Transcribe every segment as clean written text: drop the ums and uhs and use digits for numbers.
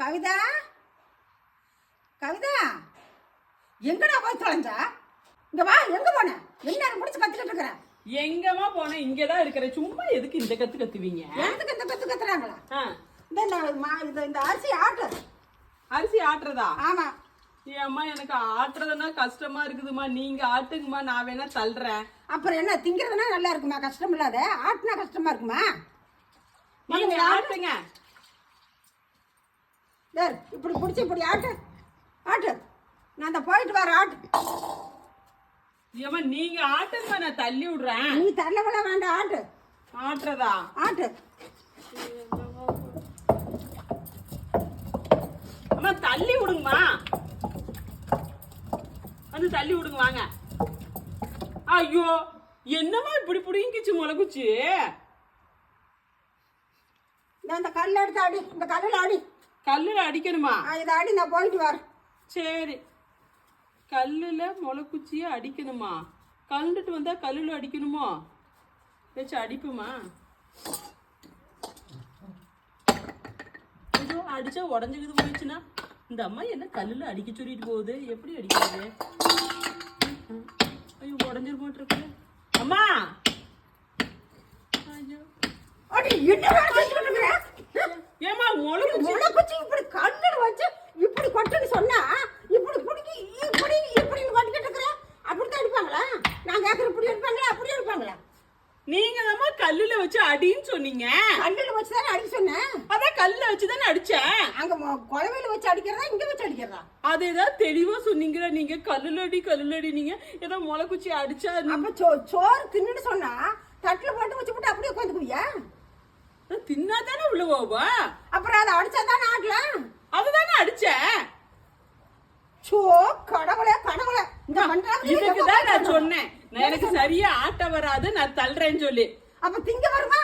கவிதா, கவிதா, எங்கடா போய் தொலைஞ்சா? இங்க வா. எங்க போன? என்ன முடிச்சு கத்திக்கிட்டு இருக்கிற? எங்கமா போன? இங்கதான் இருக்கிற. சும்மா எதுக்கு இந்த கத்து கத்துவீங்க? எதுக்கு இந்த கத்து கத்துறாங்களா? இந்த அரிசி ஆட்டு. அரிசி ஆட்டுறதா? ஆமா. ஏம்மா எனக்கு ஆட்டுறதுன்னா கஷ்டமா இருக்குதுமா, நீங்க ஆட்டுங்கம்மா, நான் வேணா தள்ளுறேன். அப்புறம் என்ன, திங்கிறதுனா நல்லா இருக்குமா? கஷ்டம் இல்லாத ஆட்டுனா கஷ்டமா இருக்குமா? நீங்க ஆட்டுங்க. இப்படி பிடிச்சி இப்படி ஆட்டு ஆட்டு. நான் அந்த போயிட்டு வர ஆட்டு. ஏம்மா நீங்க ஆட்டுங்கம்மா, நான் தள்ளி விடுறேன். நீ தள்ளவள வேண்டாம், ஆட்டு. ஆட்டுறதா? ஆட்டு. அம்மா தள்ளி விடுங்கம்மா, வந்து தள்ளி விடுங்க வாங்க. ஐயோ என்னம்மா இப்படி புடிங்கிச்சு முளைக்குச்சு. இந்த கல்ல எடுத்து அடி. இந்த கல்லுல அடி. கல்லுல அடிக்கணுமா? இதை அடி, நான் போயிட்டு வரேன். சரி, கல்லுல முளைக்குச்சிய அடிக்கணுமா? கலந்துட்டு வந்தா கல்லுல அடிக்கணுமோ? வச்சு அடிப்புமா? ஐயோ அடிச்சா உடஞ்சுக்குது போயிடுச்சுன்னா இந்த அம்மா என்ன கல்லுல அடிக்க சொல்லிட்டு போகுது? எப்படி அடிக்கிறது? ஐயோ உடஞ்சிரு போட்டிருக்கு. அம்மா ஐயோ ஏமா முளைக்குச்சி இப்படி கல்லுல வச்சு இப்படி கொட்டுன்னு சொன்னா இப்படி பிடிக்கி இப்படி இப்படின்னு கொட்டிக்கிட்டு இருக்கிற. அப்படித்தான் அடிப்பாங்களா? நான் கேட்கற இப்படி அடிப்பாங்களா அப்படி அடிப்பாங்களா? நீங்க தான் கல்லுல வச்சு அடின்னு சொன்னீங்க. கல்லுல வச்சு தானே அடிக்க சொன்னேன். அதான் கல்லுல வச்சுதானே அடிச்சேன். அங்க குழவையில வச்சு அடிக்கிறதா இங்க வச்சு அடிக்கிறதா? அது ஏதாவது தெளிவா சொன்னீங்களா? நீங்க கல்லுல அடி நீங்க ஏதோ முளைக்குச்சி அடிச்சா. அப்ப சோறு தின்னுட்டு சொன்னா தட்டுல போட்டு வச்சு போட்டு அப்படியே உட்காந்துக்குவியா? தின்னா தானே உள்ள போவா. அப்புறம் அதை அடிச்சா தானே ஆட்டலாம். அதுதானே அடிச்சேன். சோ கடவுளே கடவுளே, இந்த இதுக்குதான் நான் சொன்னேன், எனக்கு சரியா ஆட்ட வராது, நான் தள்ளுறேன்னு சொல்லி. அப்ப திங்க வருமா?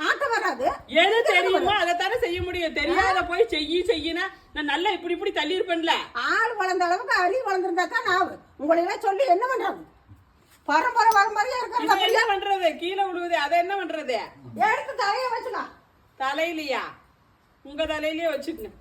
ஆட்ட வராது. எது தெரியுமோ அதைத்தானே செய்ய முடியும். தெரியாத போய் செய்யினா நான் நல்லா இப்படி இப்படி தள்ளி இருப்பேன்ல. ஆள் வளர்ந்த அளவுக்கு அறிவு வளர்ந்துருந்தா தான் நான் உங்களை எல்லாம் சொல்லி என்ன பண்றது? பரம்பரையா இருக்கிறது என்ன பண்றது? கீழே விழுவுது, அதை என்ன பண்றது? எடுத்து தலைய வச்சுக்கலாம். தலையிலயா? உங்க தலையிலயே வச்சுக்கணும்.